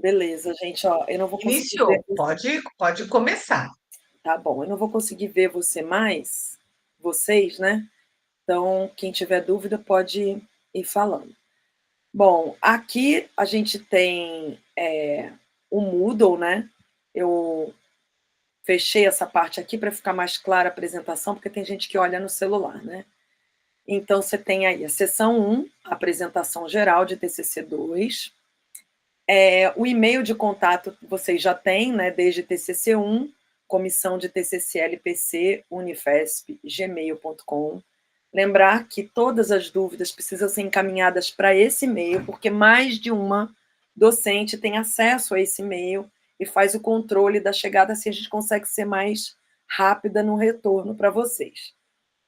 Beleza, gente, ó, eu não vou conseguir ver Iniciou, você. pode começar. Tá bom, eu não vou conseguir ver você mais, vocês, né? Então, quem tiver dúvida pode ir falando. Bom, aqui a gente tem o Moodle, né? Eu fechei essa parte aqui para ficar mais clara a apresentação, porque tem gente que olha no celular, né? Então, você tem aí a seção 1, a apresentação geral de TCC2. O e-mail de contato vocês já têm, né? Desde TCC1, comissão de TCC LPC, Unifesp, gmail.com. Lembrar que todas as dúvidas precisam ser encaminhadas para esse e-mail, porque mais de uma docente tem acesso a esse e-mail e faz o controle da chegada, assim a gente consegue ser mais rápida no retorno para vocês.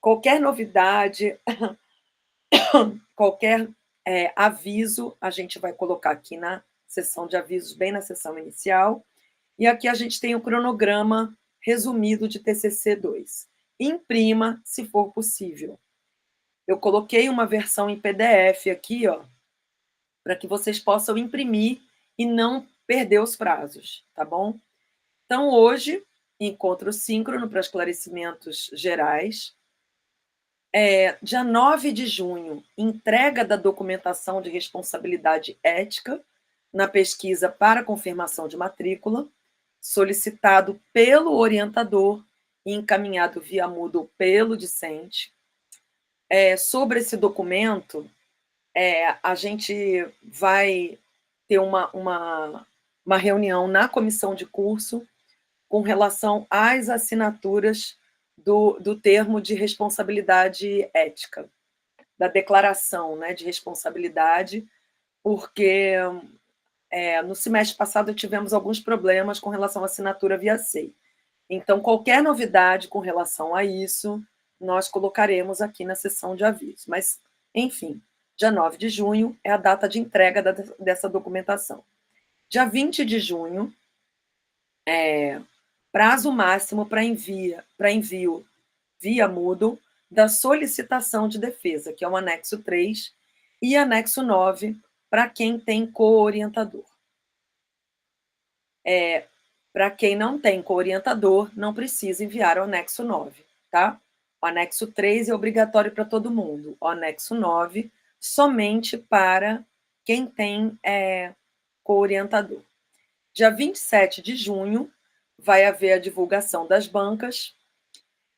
Qualquer novidade, qualquer aviso, a gente vai colocar aqui na seção de avisos, bem na seção inicial. E aqui a gente tem o cronograma resumido de TCC2. Imprima, se for possível. Eu coloquei uma versão em PDF aqui, ó, para que vocês possam imprimir e não perder os prazos, tá bom? Então, hoje, encontro síncrono para esclarecimentos gerais. Dia 9 de junho, entrega da documentação de responsabilidade ética na pesquisa para confirmação de matrícula, solicitado pelo orientador e encaminhado via Moodle pelo discente. Sobre esse documento, a gente vai ter uma reunião na comissão de curso com relação às assinaturas do termo de responsabilidade ética, da declaração, né, de responsabilidade, porque no semestre passado tivemos alguns problemas com relação à assinatura via SEI. Então, qualquer novidade com relação a isso, nós colocaremos aqui na sessão de aviso. Mas, enfim, dia 9 de junho é a data de entrega dessa documentação. Dia 20 de junho, prazo máximo para envio via Moodle da solicitação de defesa, que é o anexo 3, e anexo 9, para quem tem co-orientador. Para quem não tem co-orientador, não precisa enviar o anexo 9, tá? O anexo 3 é obrigatório para todo mundo. O anexo 9, somente para quem tem co-orientador. Dia 27 de junho, vai haver a divulgação das bancas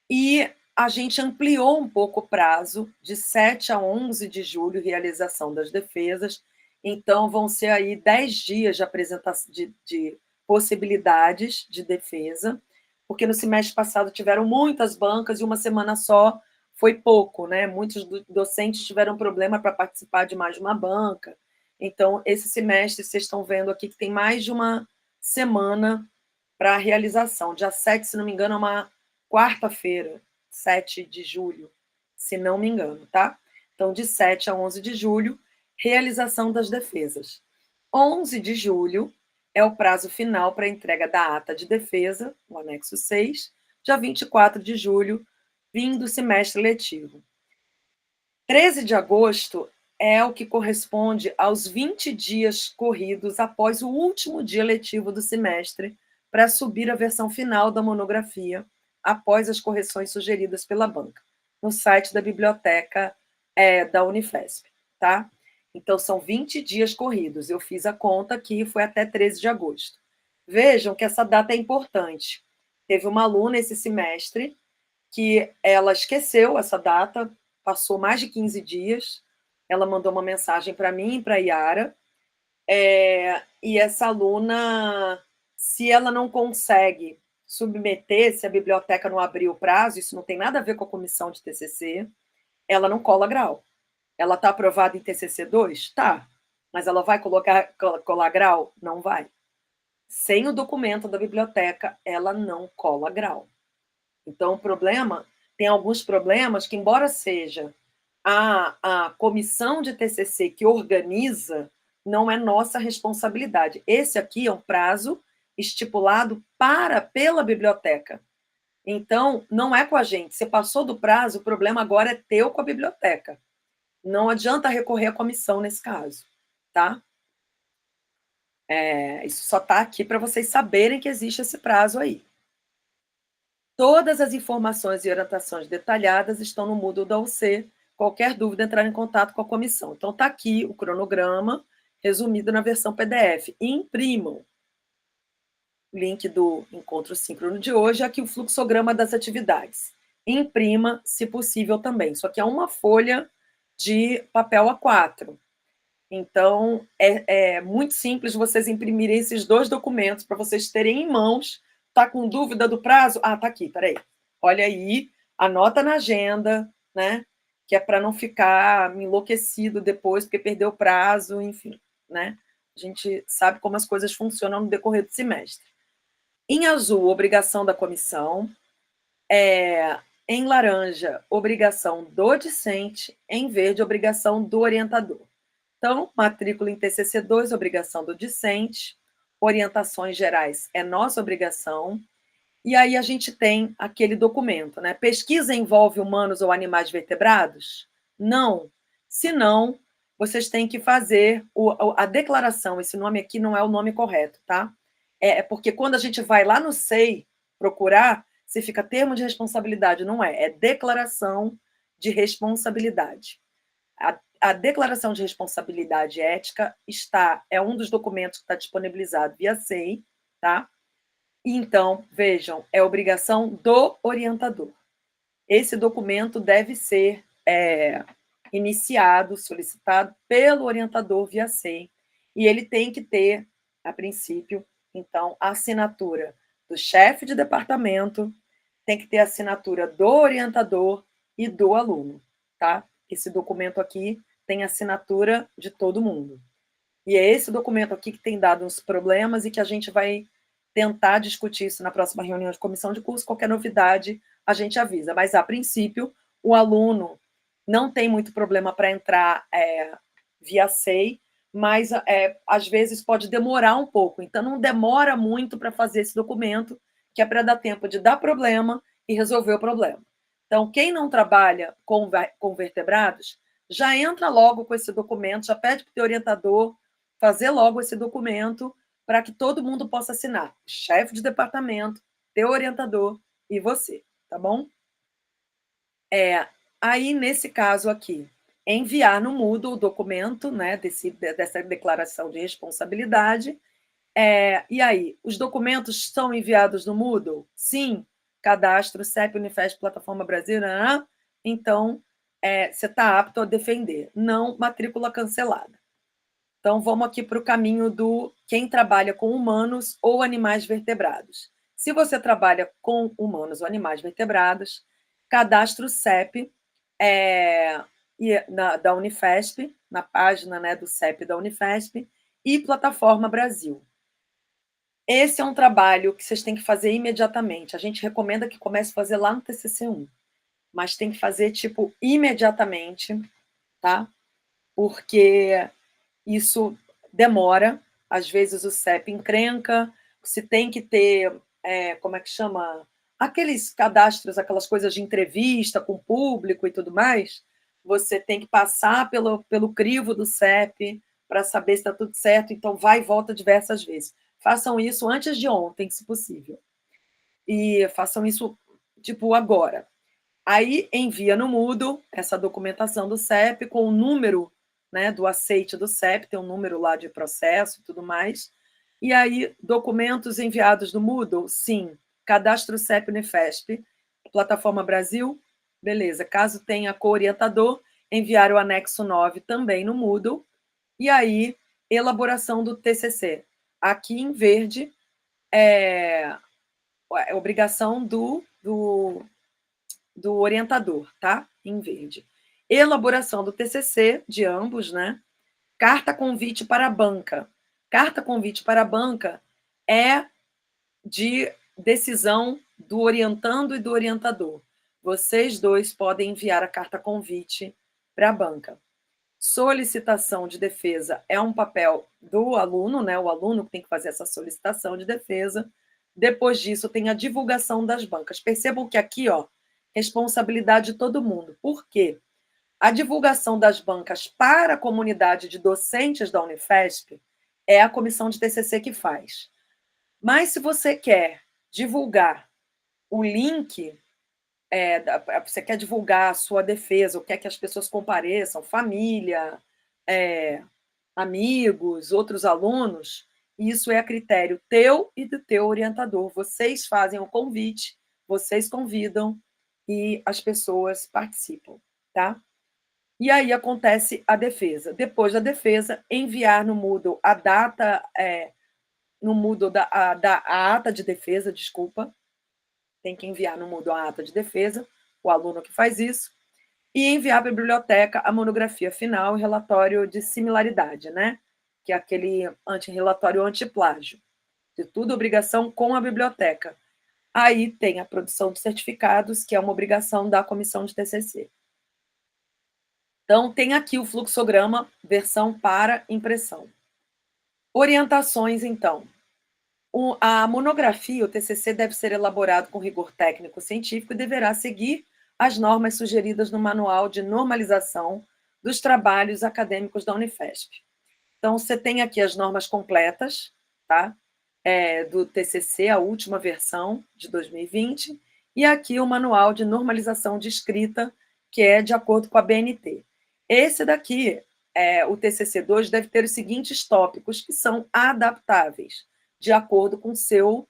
e a gente ampliou um pouco o prazo, de 7 a 11 de julho, realização das defesas. Então, vão ser aí 10 dias de apresentação de possibilidades de defesa, porque no semestre passado tiveram muitas bancas e uma semana só foi pouco, né? Muitos docentes tiveram problema para participar de mais de uma banca. Então, esse semestre, vocês estão vendo aqui que tem mais de uma semana para a realização. Dia 7, se não me engano, é uma quarta-feira, 7 de julho, se não me engano, tá? Então, de 7 a 11 de julho, realização das defesas. 11 de julho é o prazo final para a entrega da ata de defesa, o anexo 6, dia 24 de julho, fim do semestre letivo. 13 de agosto é o que corresponde aos 20 dias corridos após o último dia letivo do semestre para subir a versão final da monografia após as correções sugeridas pela banca, no site da biblioteca da Unifesp, tá? Então, são 20 dias corridos. Eu fiz a conta aqui, foi até 13 de agosto. Vejam que essa data é importante. Teve uma aluna esse semestre que ela esqueceu essa data, passou mais de 15 dias, ela mandou uma mensagem para mim e para a Yara, e essa aluna, se ela não consegue submeter, se a biblioteca não abrir o prazo, isso não tem nada a ver com a comissão de TCC, ela não cola grau. Ela está aprovada em TCC 2? Tá. Mas ela vai colar grau? Não vai. Sem o documento da biblioteca, ela não cola grau. Então, o problema, tem alguns problemas que, embora seja a comissão de TCC que organiza, não é nossa responsabilidade. Esse aqui é um prazo estipulado pela biblioteca. Então, não é com a gente. Você passou do prazo, o problema agora é teu com a biblioteca. Não adianta recorrer à comissão nesse caso, tá? Isso só está aqui para vocês saberem que existe esse prazo aí. Todas as informações e orientações detalhadas estão no Moodle da UC. Qualquer dúvida, entrar em contato com a comissão. Então, está aqui o cronograma, resumido na versão PDF. Imprimam. Link do encontro síncrono de hoje, aqui o fluxograma das atividades. Imprima, se possível, também. Isso aqui é uma folha de papel A4. Então, é muito simples vocês imprimirem esses 2 documentos para vocês terem em mãos. Está com dúvida do prazo? Ah, está aqui, peraí. Olha aí, anota na agenda, né? Que é para não ficar enlouquecido depois, porque perdeu o prazo, enfim, né? A gente sabe como as coisas funcionam no decorrer do semestre. Em azul, obrigação da comissão. Em laranja, obrigação do discente. Em verde, obrigação do orientador. Então, matrícula em TCC2, obrigação do discente. Orientações gerais é nossa obrigação. E aí a gente tem aquele documento, né? Pesquisa envolve humanos ou animais vertebrados? Não. Se não, vocês têm que fazer a declaração. Esse nome aqui não é o nome correto, tá? É porque quando a gente vai lá no SEI procurar, se fica termo de responsabilidade, não é. É declaração de responsabilidade. A declaração de responsabilidade ética é um dos documentos que está disponibilizado via SEI, tá? Então, vejam, é obrigação do orientador. Esse documento deve ser iniciado, solicitado pelo orientador via SEI, e ele tem que ter, a princípio, então, a assinatura do chefe de departamento, tem que ter a assinatura do orientador e do aluno, tá? Esse documento aqui tem assinatura de todo mundo. E é esse documento aqui que tem dado uns problemas e que a gente vai tentar discutir isso na próxima reunião de comissão de curso. Qualquer novidade, a gente avisa. Mas, a princípio, o aluno não tem muito problema para entrar via SEI, mas, às vezes, pode demorar um pouco. Então, não demora muito para fazer esse documento, que é para dar tempo de dar problema e resolver o problema. Então, quem não trabalha com vertebrados, já entra logo com esse documento, já pede para o teu orientador fazer logo esse documento para que todo mundo possa assinar. Chefe de departamento, teu orientador e você, tá bom? Aí, nesse caso aqui, enviar no Moodle o documento, né, dessa declaração de responsabilidade. E aí, os documentos são enviados no Moodle? Sim. Cadastro, CEP, Unifesp, Plataforma Brasil, então, você está apto a defender. Não, matrícula cancelada. Então, vamos aqui para o caminho do quem trabalha com humanos ou animais vertebrados. Se você trabalha com humanos ou animais vertebrados, cadastre o CEP da Unifesp, na página, né, do CEP da Unifesp, e Plataforma Brasil. Esse é um trabalho que vocês têm que fazer imediatamente. A gente recomenda que comece a fazer lá no TCC1, mas tem que fazer, tipo, imediatamente, tá? Porque isso demora, às vezes o CEP encrenca, se tem que ter, como é que chama? Aqueles cadastros, aquelas coisas de entrevista com o público e tudo mais, você tem que passar pelo crivo do CEP para saber se está tudo certo, então vai e volta diversas vezes. Façam isso antes de ontem, se possível. E façam isso, tipo, agora. Aí envia no Moodle essa documentação do CEP com o número, né, do aceite do CEP, tem um número lá de processo e tudo mais. E aí, documentos enviados do Moodle? Sim. Cadastro CEP Unifesp, Plataforma Brasil? Beleza. Caso tenha co-orientador, enviar o anexo 9 também no Moodle. E aí, elaboração do TCC. Aqui em verde, é obrigação do orientador, tá? Em verde. Elaboração do TCC de ambos, né? Carta convite para a banca. Carta convite para a banca é de decisão do orientando e do orientador. Vocês dois podem enviar a carta convite para a banca. Solicitação de defesa é um papel do aluno, né? O aluno que tem que fazer essa solicitação de defesa. Depois disso, tem a divulgação das bancas. Percebam que aqui, ó, responsabilidade de todo mundo. Por quê? A divulgação das bancas para a comunidade de docentes da Unifesp é a comissão de TCC que faz. Mas se você quer divulgar o link, você quer divulgar a sua defesa, ou quer que as pessoas compareçam, família, amigos, outros alunos, isso é a critério teu e do teu orientador. Vocês fazem o convite, vocês convidam e as pessoas participam, tá? E aí acontece a defesa. Depois da defesa, enviar no Moodle a data, no Moodle a ata de defesa, desculpa, tem que enviar no Moodle a ata de defesa, o aluno que faz isso, e enviar para a biblioteca a monografia final e relatório de similaridade, né? Que é aquele relatório anti-plágio. De tudo obrigação com a biblioteca. Aí tem a produção de certificados, que é uma obrigação da comissão de TCC. Então, tem aqui o fluxograma, versão para impressão. Orientações, então. A monografia, o TCC, deve ser elaborado com rigor técnico-científico e deverá seguir as normas sugeridas no Manual de Normalização dos Trabalhos Acadêmicos da Unifesp. Então, você tem aqui as normas completas, tá? Do TCC, a última versão de 2020, e aqui o Manual de Normalização de Escrita, que é de acordo com a BNT. Esse daqui, o TCC2, deve ter os seguintes tópicos, que são adaptáveis, de acordo com o seu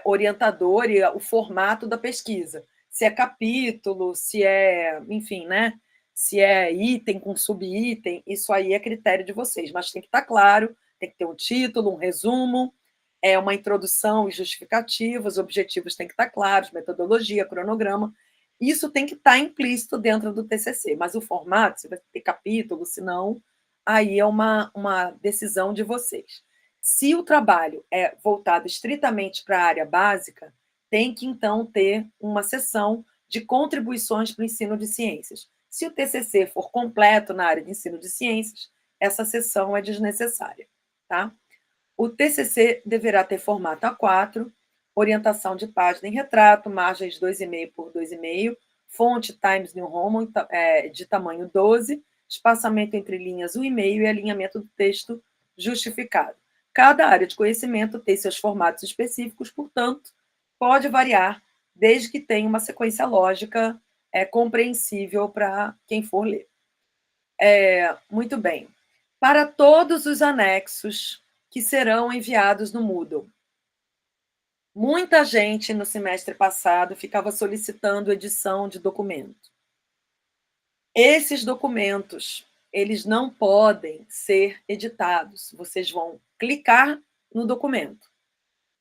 orientador e o formato da pesquisa. Se é capítulo, se é, enfim, né? Se é item com subitem, isso aí é critério de vocês, mas tem que estar claro, tem que ter um título, um resumo, uma introdução e justificativas, os objetivos têm que estar claros, metodologia, cronograma, isso tem que estar implícito dentro do TCC, mas o formato, se vai ter capítulo, se não, aí é uma decisão de vocês. Se o trabalho é voltado estritamente para a área básica, tem que, então, ter uma seção de contribuições para o ensino de ciências. Se o TCC for completo na área de ensino de ciências, essa seção é desnecessária, tá? O TCC deverá ter formato A4, orientação de página em retrato, margens 2,5 por 2,5, fonte Times New Roman de tamanho 12, espaçamento entre linhas 1,5 e alinhamento do texto justificado. Cada área de conhecimento tem seus formatos específicos, portanto, pode variar, desde que tenha uma sequência lógica compreensível para quem for ler. Muito bem. Para todos os anexos que serão enviados no Moodle. Muita gente, no semestre passado, ficava solicitando edição de documento. Esses documentos, eles não podem ser editados. Vocês vão clicar no documento.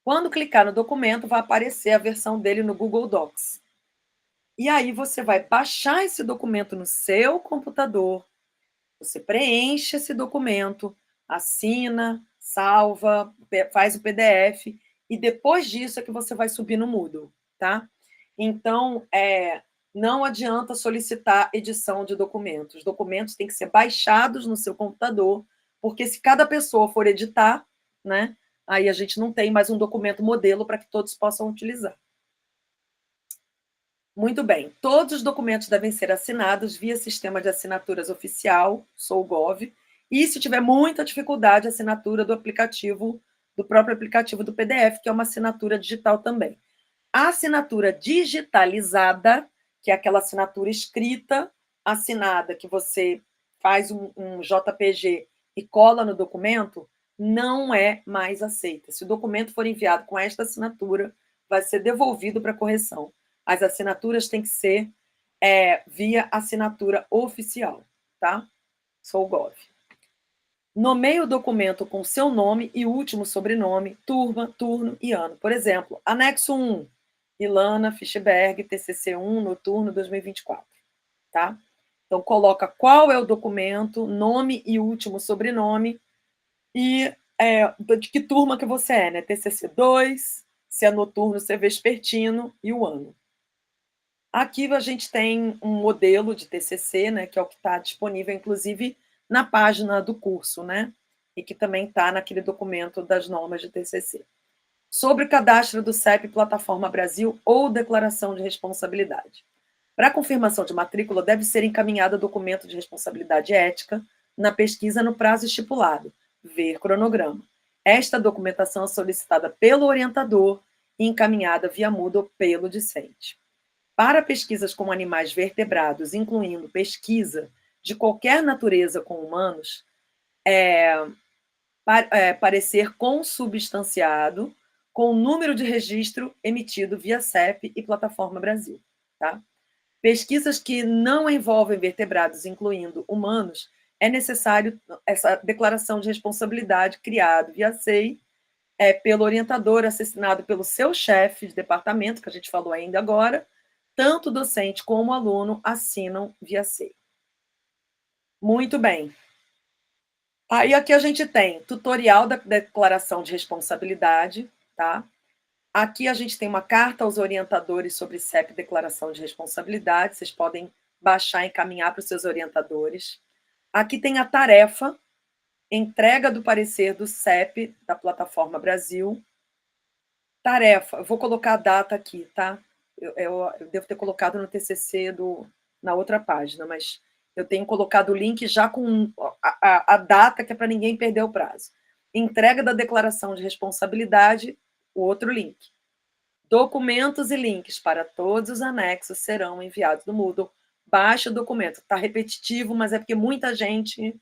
Quando clicar no documento, vai aparecer a versão dele no Google Docs. E aí você vai baixar esse documento no seu computador, você preenche esse documento, assina, salva, faz o PDF, e depois disso é que você vai subir no Moodle, tá? Então, não adianta solicitar edição de documentos. Os documentos têm que ser baixados no seu computador, porque se cada pessoa for editar, né, aí a gente não tem mais um documento modelo para que todos possam utilizar. Muito bem. Todos os documentos devem ser assinados via sistema de assinaturas oficial, SouGov, e se tiver muita dificuldade, assinatura do aplicativo, do próprio aplicativo do PDF, que é uma assinatura digital também. A assinatura digitalizada, que é aquela assinatura escrita, assinada, que você faz um JPG e cola no documento, não é mais aceita. Se o documento for enviado com esta assinatura, vai ser devolvido para correção. As assinaturas têm que ser via assinatura oficial, tá? SouGov. Nomeie o documento com seu nome e último sobrenome, turma, turno e ano. Por exemplo, anexo 1, Ilana Fischberg, TCC1, noturno 2024, tá? Então, coloca qual é o documento, nome e último sobrenome e de que turma que você é, né? TCC2, se é noturno, se é vespertino e o ano. Aqui a gente tem um modelo de TCC, né, que é o que está disponível, inclusive, na página do curso, né, e que também está naquele documento das normas de TCC. Sobre o cadastro do CEP Plataforma Brasil ou declaração de responsabilidade. Para a confirmação de matrícula, deve ser encaminhado documento de responsabilidade ética na pesquisa no prazo estipulado, ver cronograma. Esta documentação é solicitada pelo orientador e encaminhada via Moodle pelo discente. Para pesquisas com animais vertebrados, incluindo pesquisa de qualquer natureza com humanos, parecer consubstanciado com o número de registro emitido via CEP e Plataforma Brasil. Tá? Pesquisas que não envolvem vertebrados, incluindo humanos, é necessário essa declaração de responsabilidade criada via SEI, pelo orientador, assinado pelo seu chefe de departamento, que a gente falou ainda agora, tanto o docente como o aluno assinam via SEI. Muito bem. Aí aqui a gente tem tutorial da declaração de responsabilidade, tá? Aqui a gente tem uma carta aos orientadores sobre CEP Declaração de Responsabilidade, vocês podem baixar e encaminhar para os seus orientadores. Aqui tem a tarefa, entrega do parecer do CEP, da Plataforma Brasil. Tarefa, eu vou colocar a data aqui, tá? Eu devo ter colocado no TCC na outra página, mas eu tenho colocado o link já com a data, que é para ninguém perder o prazo. Entrega da declaração de responsabilidade, o outro link. Documentos e links para todos os anexos serão enviados no Moodle. Baixe o documento. Está repetitivo, mas é porque muita gente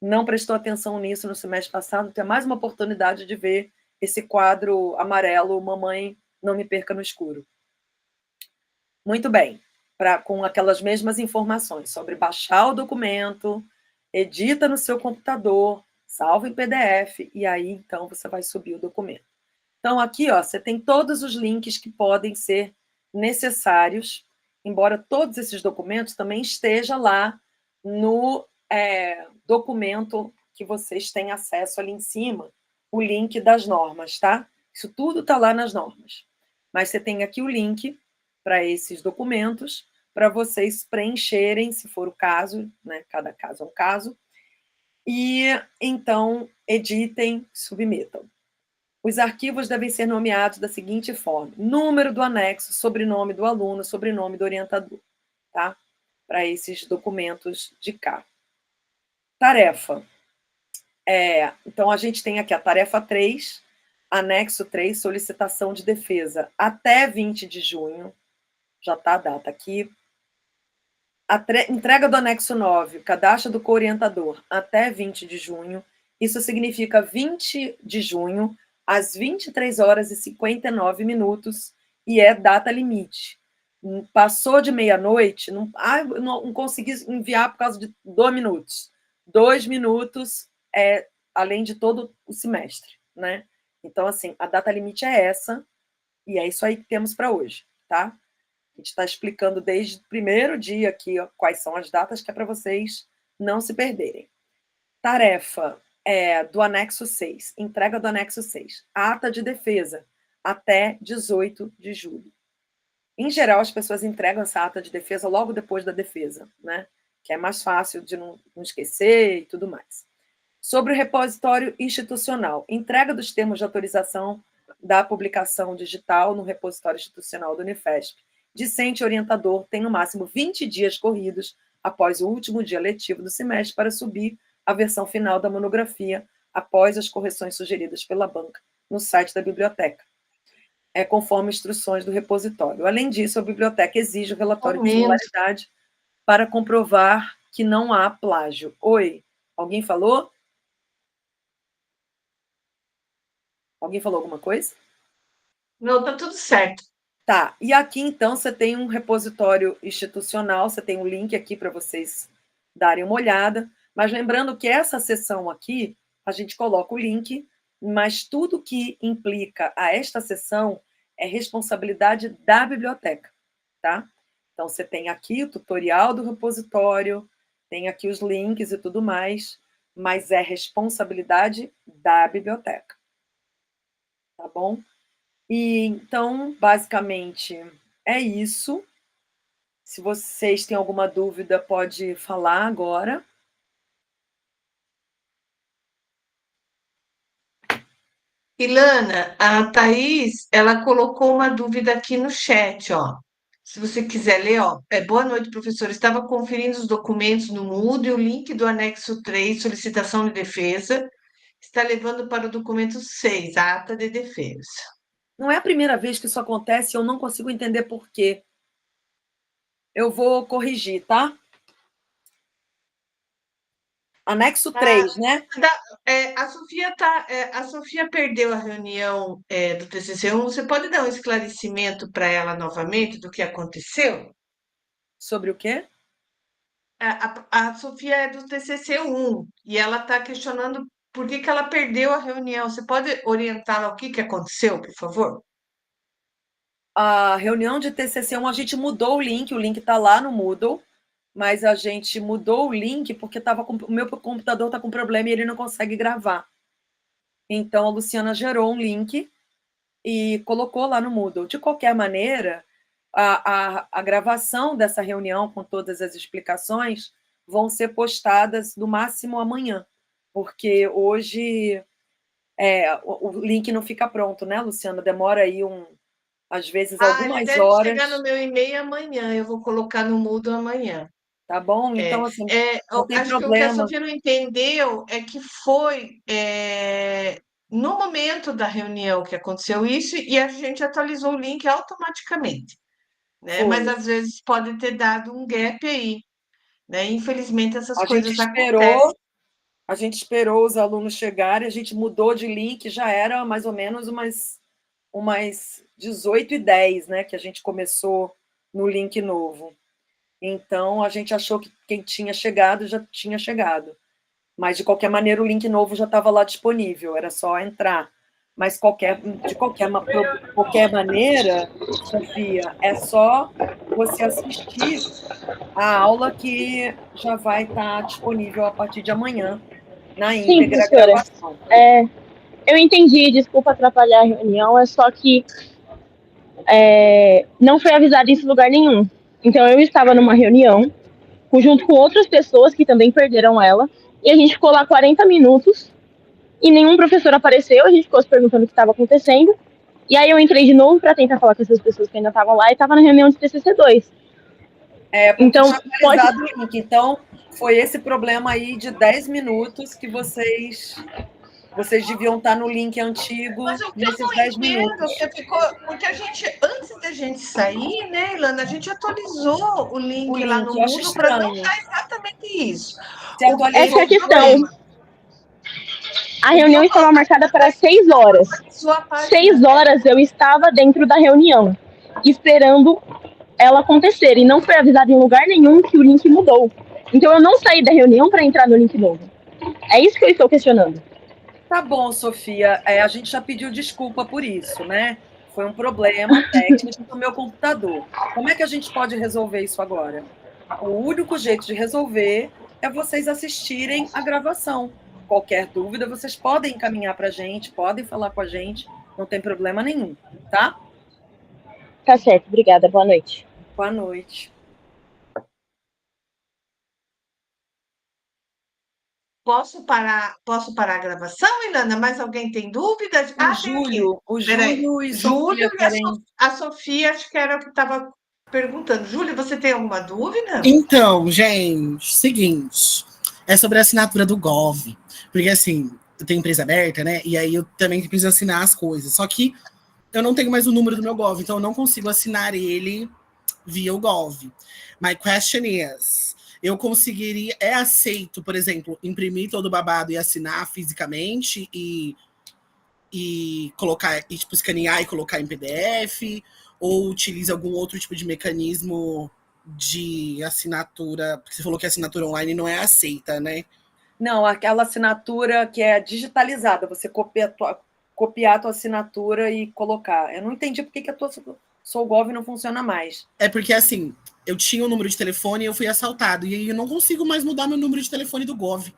não prestou atenção nisso no semestre passado. Tem mais uma oportunidade de ver esse quadro amarelo, Mamãe, não me perca no escuro. Muito bem. Com aquelas mesmas informações sobre baixar o documento, edita no seu computador, salva em PDF, e aí, então, você vai subir o documento. Então, aqui, ó, você tem todos os links que podem ser necessários, embora todos esses documentos também estejam lá no documento que vocês têm acesso ali em cima, o link das normas, tá? Isso tudo está lá nas normas. Mas você tem aqui o link para esses documentos, para vocês preencherem, se for o caso, né? Cada caso é um caso, e então editem, submetam. Os arquivos devem ser nomeados da seguinte forma: número do anexo, sobrenome do aluno, sobrenome do orientador, tá? Para esses documentos de cá. Tarefa. Então, a gente tem aqui a tarefa 3, anexo 3, solicitação de defesa, até 20 de junho, já está a data aqui. Entrega do anexo 9, cadastro do co-orientador, até 20 de junho. Isso significa 20 de junho, às 23 horas e 59 minutos, e é data limite. Passou de meia-noite, não consegui enviar por causa de 2 minutos. 2 minutos além de todo o semestre, né? Então, assim, a data limite é essa, e é isso aí que temos para hoje, tá? A gente está explicando desde o primeiro dia aqui, ó, quais são as datas, que é para vocês não se perderem. Tarefa do anexo 6, entrega do anexo 6. Ata de defesa, até 18 de julho. Em geral, as pessoas entregam essa ata de defesa logo depois da defesa, né? Que é mais fácil de não esquecer e tudo mais. Sobre o repositório institucional, entrega dos termos de autorização da publicação digital no repositório institucional do Unifesp. Discente e orientador tem no máximo 20 dias corridos após o último dia letivo do semestre para subir a versão final da monografia após as correções sugeridas pela banca no site da biblioteca, conforme instruções do repositório. Além disso, a biblioteca exige o relatório de similaridade para comprovar que não há plágio. Oi, alguém falou? Alguém falou alguma coisa? Não, tá tudo certo. Tá, e aqui então você tem um repositório institucional, você tem um link aqui para vocês darem uma olhada, mas lembrando que essa seção aqui, a gente coloca o link, mas tudo que implica a esta seção é responsabilidade da biblioteca, tá? Então você tem aqui o tutorial do repositório, tem aqui os links e tudo mais, mas é responsabilidade da biblioteca. Tá bom? E então, basicamente, é isso. Se vocês têm alguma dúvida, pode falar agora. Ilana, a Thaís, ela colocou uma dúvida aqui no chat, ó. Se você quiser ler, ó. Boa noite, professor. Estava conferindo os documentos no Moodle e o link do anexo 3, solicitação de defesa, está levando para o documento 6, a ata de defesa. Não é a primeira vez que isso acontece, eu não consigo entender por quê. Eu vou corrigir, tá? Anexo Ah, 3, né? a Sofia perdeu a reunião do TCC1. Você pode dar um esclarecimento para ela novamente do que aconteceu? Sobre o quê? A Sofia é do TCC1 e ela está questionando por que que ela perdeu a reunião. Você pode orientá-la o que que aconteceu, por favor? A reunião de TCC1, a gente mudou o link está lá no Moodle, mas a gente mudou o link porque o meu computador está com problema e ele não consegue gravar. Então, a Luciana gerou um link e colocou lá no Moodle. De qualquer maneira, a gravação dessa reunião, com todas as explicações, vão ser postadas no máximo amanhã, porque hoje o link não fica pronto, né, Luciana? Demora aí às vezes Ele algumas deve chegar no horas, meu e-mail amanhã. Eu vou colocar no Moodle amanhã. tá bom? É, Então, assim, eu não tem acho que o que a problema. Sofia não entendeu é que foi no momento da reunião que aconteceu isso e a gente atualizou o link automaticamente, né? Mas Foi. às vezes pode ter dado um gap aí, né? Infelizmente essas A gente coisas esperou, acontecem. a gente esperou os alunos chegarem, a gente mudou de link, já era mais ou menos umas 18h10, né, que a gente começou no link novo. Então, a gente achou que quem tinha chegado já tinha chegado. Mas, de qualquer maneira, o link novo já estava lá disponível, era só entrar. Mas, qualquer maneira, Sofia, é só você assistir a aula que já vai estar disponível a partir de amanhã, na Sim, íntegra a professora. gravação. Eu entendi, desculpa atrapalhar a reunião, é só que não foi avisado isso em lugar nenhum. Então eu estava numa reunião junto com outras pessoas que também perderam ela, e a gente ficou lá 40 minutos e nenhum professor apareceu, a gente ficou se perguntando o que estava acontecendo. E aí eu entrei de novo para tentar falar com essas pessoas que ainda estavam lá e estava na reunião de TCC2. É, porque Então, tinha pode. atualizado o link. Então, foi esse problema aí de 10 minutos que vocês deviam estar no link Mas antigo o que eu nesses não 10 entendo, minutos. porque a gente, antes da gente sair, né, Ilana, a gente atualizou o O link lá link, no eu acho Moodle para não estranho. dar exatamente isso. Se Essa atualizou é a O questão. problema, A o meu reunião estava marcada para 6 horas. atualizou a página. 6 horas eu estava dentro da reunião, esperando ela acontecer. E não foi avisado em lugar nenhum que o link mudou. Então eu não saí da reunião para entrar no link novo. É isso que eu estou questionando. Tá bom, Sofia. A gente já pediu desculpa por isso, né? Foi um problema técnico do meu computador. Como é que a gente pode resolver isso agora? O único jeito de resolver é vocês assistirem a gravação. Qualquer dúvida, vocês podem encaminhar para a gente, podem falar com a gente, não tem problema nenhum, tá? Tá certo, obrigada, boa noite. Boa noite. Posso parar a gravação, Ilana? Mais alguém tem dúvidas? Tem aqui. O Peraí. Júlio e Júlio Sofia e querem. A Sofia, acho que era o que estava perguntando. Júlio, você tem alguma dúvida? Então, gente, seguinte, é sobre a assinatura do Gov, porque assim, eu tenho empresa aberta, né? E aí eu também preciso assinar as coisas. Só que eu não tenho mais o número do meu Gov, então eu não consigo assinar ele via o Gov. My question is, eu conseguiria, é aceito, por exemplo, imprimir todo o babado e assinar fisicamente e colocar, e tipo, escanear e colocar em PDF, ou utiliza algum outro tipo de mecanismo de assinatura, porque você falou que a assinatura online não é aceita, né? Não, aquela assinatura que é digitalizada, você copiar a tua assinatura e colocar. Eu não entendi por que a tua Solgov não funciona mais. É porque, assim, eu tinha um número de telefone e eu fui assaltado, e aí eu não consigo mais mudar meu número de telefone do Gov.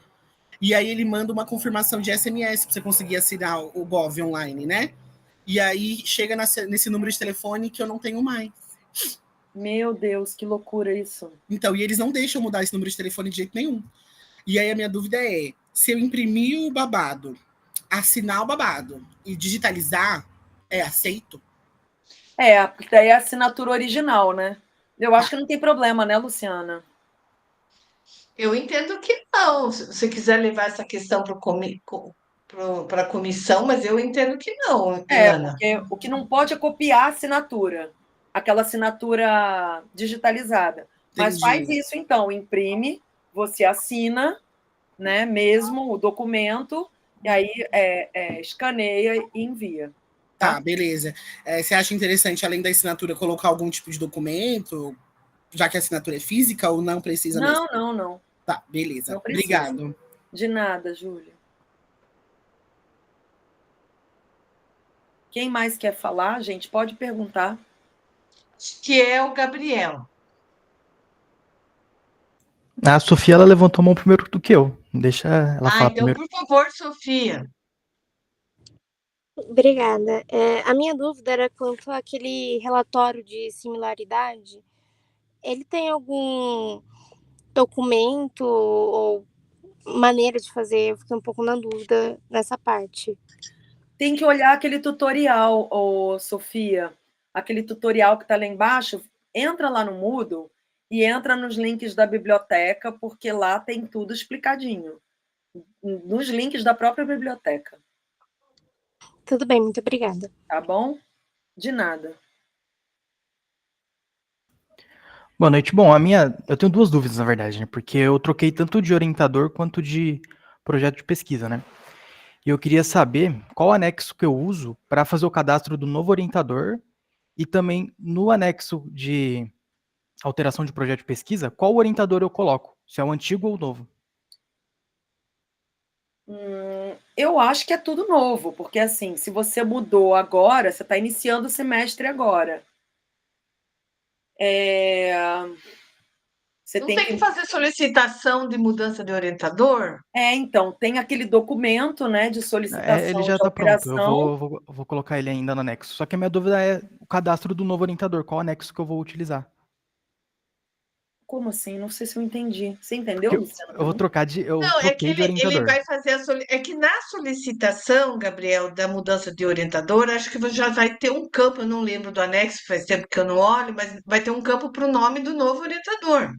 E aí ele manda uma confirmação de SMS para você conseguir assinar o Gov online, né? E aí chega nesse número de telefone que eu não tenho mais. Meu Deus, que loucura isso. Então, e eles não deixam mudar esse número de telefone de jeito nenhum. E aí a minha dúvida é, se eu imprimir o babado, assinar o babado e digitalizar, é aceito? Porque daí é a assinatura original, né? Eu acho Tá. que não tem problema, né, Luciana? Eu entendo que não. Se você quiser levar essa questão para o para a comissão, mas eu entendo que não, É, Ilana. porque o que não pode é copiar a assinatura, aquela assinatura digitalizada. Mas faz Entendi. isso então, imprime, você assina, né, mesmo o documento, e aí escaneia e envia. Tá, Tá? beleza. Você acha interessante, além da assinatura, colocar algum tipo de documento, já que a assinatura é física ou não precisa mesmo? Não, não, não. Tá, beleza. Não precisa. Obrigado. De nada, Júlia. Quem mais quer falar, gente, pode perguntar. Que é o Gabriel. A Sofia, ela levantou a mão primeiro do que eu. Deixa ela falar Então, primeiro. por favor, Sofia. Obrigada. A minha dúvida era quanto àquele relatório de similaridade. Ele tem algum documento ou maneira de fazer? Eu fiquei um pouco na dúvida nessa parte. Tem que olhar aquele tutorial, Sofia, aquele tutorial que está lá embaixo. Entra lá no Moodle e entra nos links da biblioteca, porque lá tem tudo explicadinho. Nos links da própria biblioteca. Tudo bem, muito obrigada. Tá bom? De nada. Boa noite. Bom, eu tenho duas dúvidas, na verdade, né? Porque eu troquei tanto de orientador quanto de projeto de pesquisa, né? E eu queria saber qual anexo que eu uso para fazer o cadastro do novo orientador e também no anexo de alteração de projeto de pesquisa, qual orientador eu coloco, se é o antigo ou o novo. Eu acho que é tudo novo, porque assim, se você mudou agora, você está iniciando o semestre agora. Você Não tem tem que que. fazer solicitação de mudança de orientador? Então, tem aquele documento, né, de Ele solicitação já de está pronto, eu alteração. vou colocar ele ainda no anexo. Só que a minha dúvida é o cadastro do novo orientador, qual anexo que eu vou utilizar. Como assim? Não sei se eu entendi. Você entendeu, Porque Luciano? eu vou trocar de. Eu Não, é que troquei de ele orientador. vai fazer é que na solicitação, Gabriel, da mudança de orientador, acho que você já vai ter um campo, eu não lembro do anexo, faz tempo que eu não olho, mas vai ter um campo para o nome do novo orientador.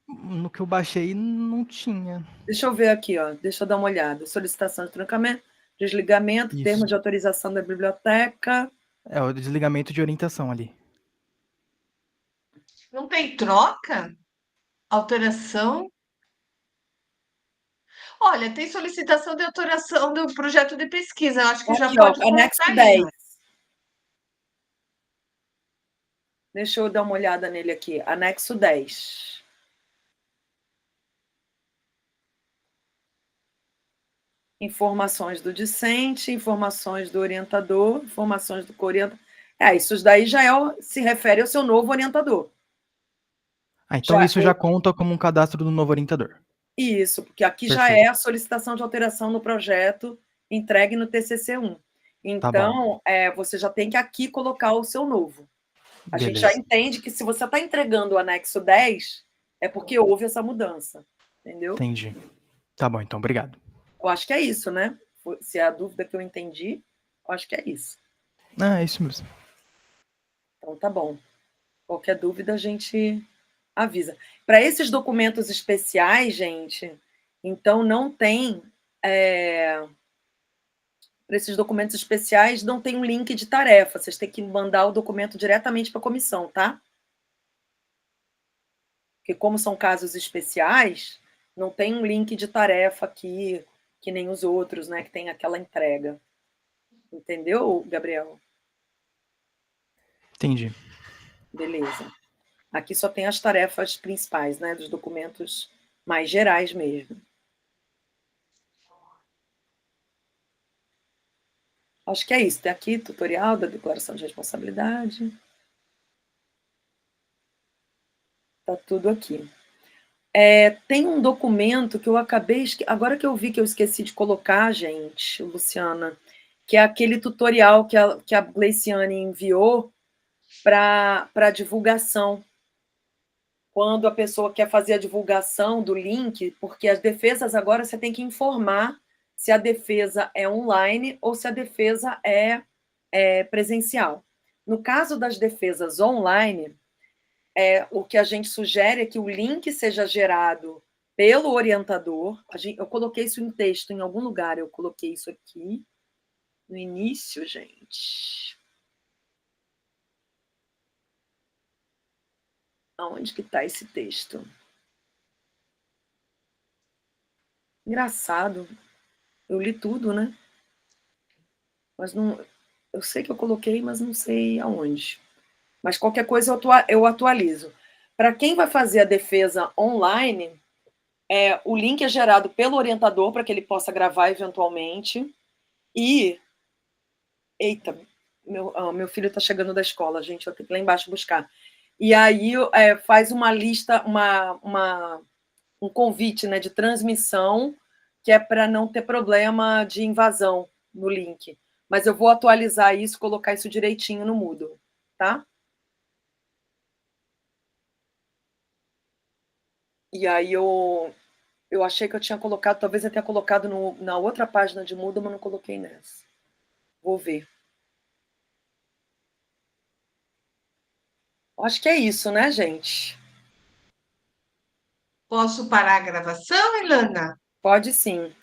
No que eu baixei, não tinha. Deixa eu ver aqui, ó. Deixa eu dar uma olhada. Solicitação de trancamento, desligamento, termo Isso. de autorização da biblioteca. É o desligamento de orientação ali. Não tem troca? Alteração? Olha, tem solicitação de alteração do projeto de pesquisa. Eu acho que já Aqui, ó, pode anexo colocar aí. 10. Deixa eu dar uma olhada nele aqui. Anexo 10. Informações do discente, informações do orientador, informações do co-orientador. Isso daí já se refere ao seu novo orientador. Então Já, isso já conta como um cadastro do novo orientador. Isso, porque aqui já Perfeito. é a solicitação de alteração no projeto entregue no TCC1. Tá bom. Então, você já tem que aqui colocar o seu novo. A gente já Beleza. entende que se você está entregando o anexo 10, é porque houve essa mudança. Entendeu? Entendi. Tá bom, então, obrigado. Eu acho que é isso, né? Se é a dúvida que eu entendi, eu acho que é isso. É isso mesmo. Então, tá bom. Qualquer dúvida, a gente avisa. Para esses documentos especiais, gente, então não tem. Para esses documentos especiais, não tem um link de tarefa. Vocês têm que mandar o documento diretamente para a comissão, tá? Porque, como são casos especiais, não tem um link de tarefa aqui, que nem os outros, né? Que tem aquela entrega. Entendeu, Gabriel? Entendi. Beleza. Aqui só tem as tarefas principais, né? Dos documentos mais gerais mesmo. Acho que é isso. Tem aqui tutorial da declaração de responsabilidade. Tá tudo aqui. Tem um documento que eu acabei... Agora que eu vi que eu esqueci de colocar, gente, Luciana, que é aquele tutorial que a Gleiciane enviou para divulgação. Quando a pessoa quer fazer a divulgação do link, porque as defesas agora você tem que informar se a defesa é online ou se a defesa é presencial. No caso das defesas online, o que a gente sugere é que o link seja gerado pelo orientador. Eu coloquei isso em texto em algum lugar, eu coloquei isso aqui no início, gente. Aonde que está esse texto? Engraçado. Eu li tudo, né? Mas não. Eu sei que eu coloquei, mas não sei aonde. Mas qualquer coisa eu atualizo. Para quem vai fazer a defesa online, o link é gerado pelo orientador para que ele possa gravar eventualmente. E. Eita, meu filho está chegando da escola, gente, eu tenho que ir lá embaixo buscar. E aí faz uma lista, um convite, né, de transmissão, que é para não ter problema de invasão no link. Mas eu vou atualizar isso, colocar isso direitinho no Moodle, tá? E aí eu achei que eu tinha colocado, talvez eu tenha colocado na outra página de Moodle, mas não coloquei nessa. Vou ver. Acho que é isso, né, gente? Posso parar a gravação, Ilana? Pode sim.